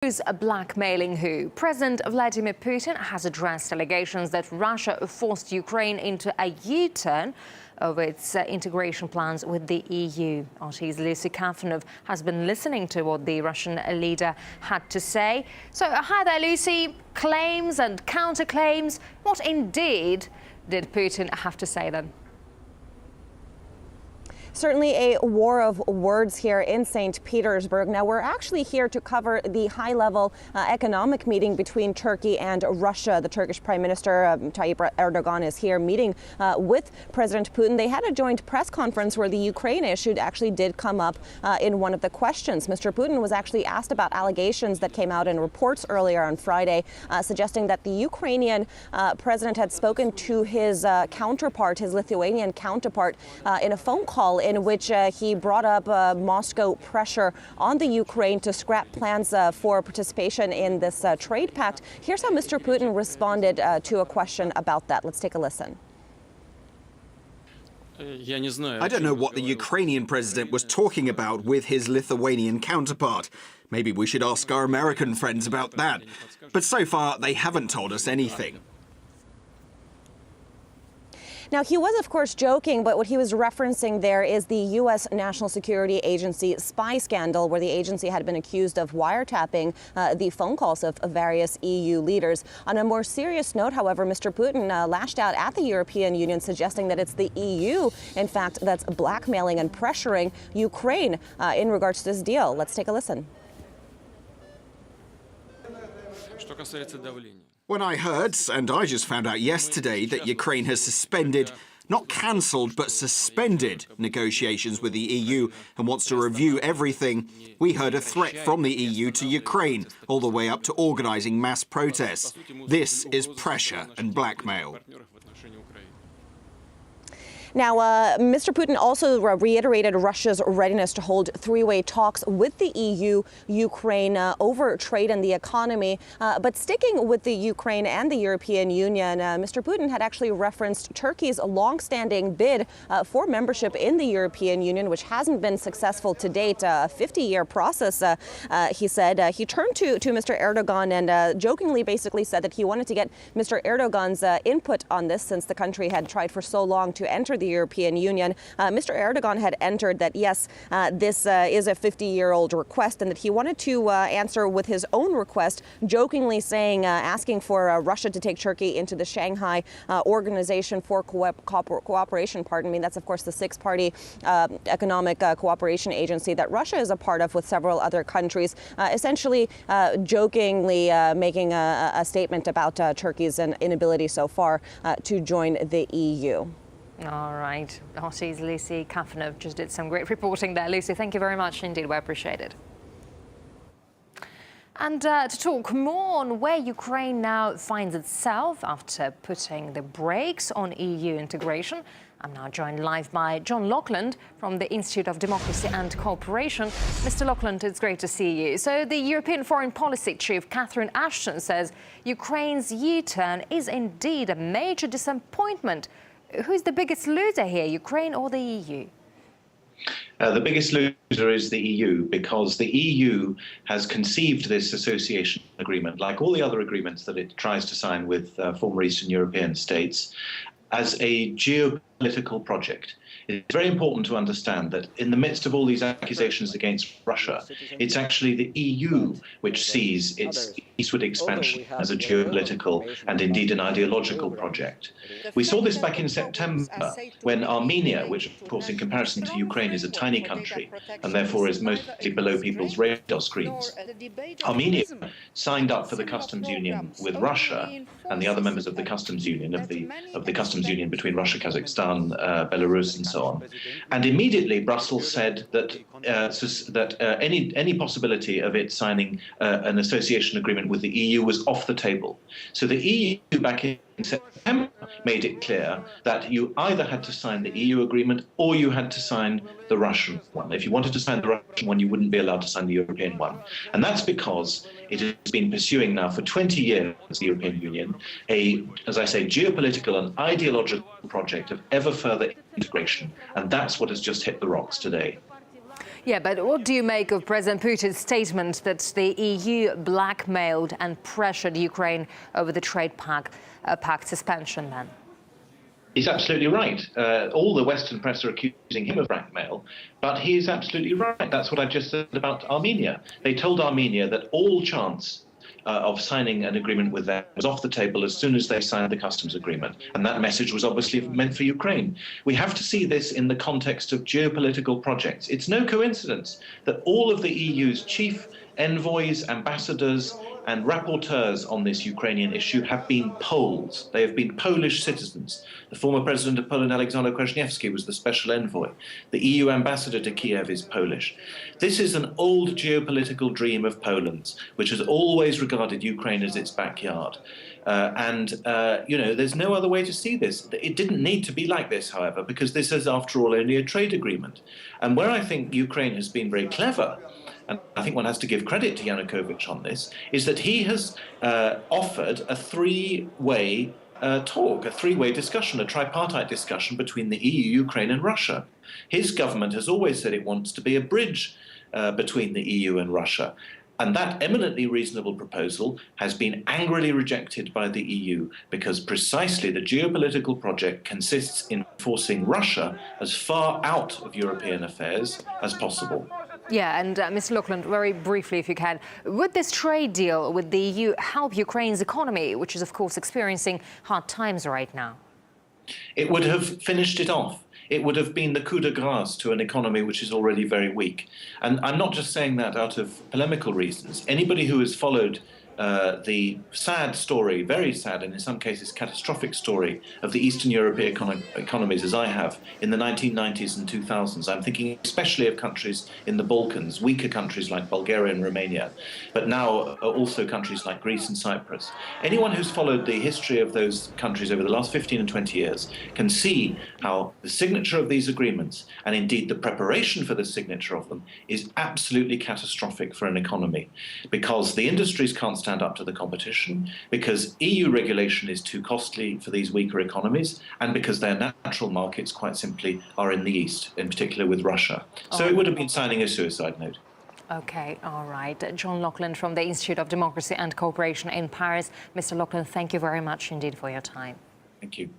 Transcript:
Who's blackmailing who? President Vladimir Putin has addressed allegations that Russia forced Ukraine into a U-turn of its integration plans with the EU. RT's Lucy has been listening to what the Russian leader had to say. So, hi there, Lucy. Claims and counterclaims. What indeed did Putin have to say then? Certainly a war of words here in St. Petersburg. Now, we're actually here to cover the high-level economic meeting between Turkey and Russia. The Turkish Prime Minister Tayyip Erdogan is here meeting with President Putin. They had a joint press conference where the Ukraine issue actually did come up in one of the questions. Mr. Putin was actually asked about allegations that came out in reports earlier on Friday, suggesting that the Ukrainian president had spoken to his counterpart, his Lithuanian counterpart, in a phone call in which he brought up Moscow pressure on the Ukraine to scrap plans for participation in this trade pact. Here's how Mr. Putin responded to a question about that. Let's take a listen. I don't know what the Ukrainian president was talking about with his Lithuanian counterpart. Maybe we should ask our American friends about that. But so far, they haven't told us anything. Now, he was, of course, joking, but what he was referencing there is the U.S. National Security Agency spy scandal, where the agency had been accused of wiretapping the phone calls of various EU leaders. On a more serious note, however, Mr. Putin lashed out at the European Union, suggesting that it's the EU, in fact, that's blackmailing and pressuring Ukraine in regards to this deal. Let's take a listen. When I heard, and I just found out yesterday, that Ukraine has suspended, not cancelled, but suspended negotiations with the EU and wants to review everything, we heard a threat from the EU to Ukraine, all the way up to organising mass protests. This is pressure and blackmail. Now, Mr. Putin also reiterated Russia's readiness to hold three-way talks with the EU, Ukraine, over trade and the economy. But sticking with the Ukraine and the European Union, Mr. Putin had actually referenced Turkey's long-standing bid for membership in the European Union, which hasn't been successful to date. A 50-year process, he said. He turned to Mr. Erdogan and jokingly basically said that he wanted to get Mr. Erdogan's input on this, since the country had tried for so long to enter the European Union. Mr. Erdogan had entered that, yes, this is a 50-year-old request, and that he wanted to answer with his own request, jokingly saying, asking for Russia to take Turkey into the Shanghai Organization for Cooperation. Pardon me. That's, of course, the six-party economic cooperation agency that Russia is a part of with several other countries, essentially jokingly making a statement about Turkey's inability so far to join the EU. All right. RT's Lucy just did some great reporting there. Lucy, thank you very much indeed. We appreciate it. And to talk more on where Ukraine now finds itself after putting the brakes on EU integration, I'm now joined live by John Lockland from the Institute of Democracy and Cooperation. Mr. Lockland, it's great to see you. So the European Foreign Policy Chief, Catherine Ashton, says Ukraine's U-turn is indeed a major disappointment. Who's the biggest loser here, Ukraine or the EU? The biggest loser is the EU, because the EU has conceived this association agreement, like all the other agreements that it tries to sign with former Eastern European states, as a geopolitical project. It's very important to understand that in the midst of all these accusations against Russia, it's actually the EU which sees its eastward expansion as a geopolitical and indeed an ideological project. We saw this back in September when Armenia, which of course in comparison to Ukraine is a tiny country and therefore is mostly below people's radar screens, Armenia signed up for the customs union with Russia and the other members of the customs union, of the customs union between Russia, Kazakhstan, Belarus and so on. And immediately Brussels said that any possibility of it signing an association agreement with the EU was off the table. So the EU back in September made it clear that you either had to sign the EU agreement or you had to sign the Russian one. If you wanted to sign the Russian one, you wouldn't be allowed to sign the European one. And that's because it has been pursuing now for 20 years, the European Union, as I say, geopolitical and ideological project of ever further integration. And that's what has just hit the rocks today. Yeah, but what do you make of President Putin's statement that the EU blackmailed and pressured Ukraine over the trade pact suspension then? He's absolutely right. All the Western press are accusing him of blackmail, but he is absolutely right. That's what I just said about Armenia. They told Armenia that all chance of signing an agreement with them was off the table as soon as they signed the customs agreement. And that message was obviously meant for Ukraine. We have to see this in the context of geopolitical projects. It's no coincidence that all of the EU's chief envoys, ambassadors, and rapporteurs on this Ukrainian issue have been Poles. They have been Polish citizens. The former president of Poland, Alexander Kwasniewski, was the special envoy. The EU ambassador to Kiev is Polish. This is an old geopolitical dream of Poland's, which has always regarded Ukraine as its backyard. There's no other way to see this. It didn't need to be like this, however, because this is, after all, only a trade agreement. And where I think Ukraine has been very clever, and I think one has to give credit to Yanukovych on this, is that he has offered a three-way talk, a three-way discussion, a tripartite discussion between the EU, Ukraine and Russia. His government has always said it wants to be a bridge between the EU and Russia. And that eminently reasonable proposal has been angrily rejected by the EU because precisely the geopolitical project consists in forcing Russia as far out of European affairs as possible. Yeah, and Mr. Lauchland, very briefly, if you can, would this trade deal with the EU help Ukraine's economy, which is, of course, experiencing hard times right now? It would have finished it off. It would have been the coup de grace to an economy which is already very weak. And I'm not just saying that out of polemical reasons. Anybody who has followed the sad story, very sad and in some cases catastrophic story of the Eastern European economies as I have in the 1990s and 2000s. I'm thinking especially of countries in the Balkans, weaker countries like Bulgaria and Romania, but now also countries like Greece and Cyprus. Anyone who's followed the history of those countries over the last 15 and 20 years can see how the signature of these agreements, and indeed the preparation for the signature of them, is absolutely catastrophic for an economy, because the industries can't stand up to the competition, because EU regulation is too costly for these weaker economies, and because their natural markets quite simply are in the East, in particular with Russia. So it would have been signing a suicide note. OK, all right. John Lauchland from the Institute of Democracy and Cooperation in Paris. Mr. Lauchland, thank you very much indeed for your time. Thank you.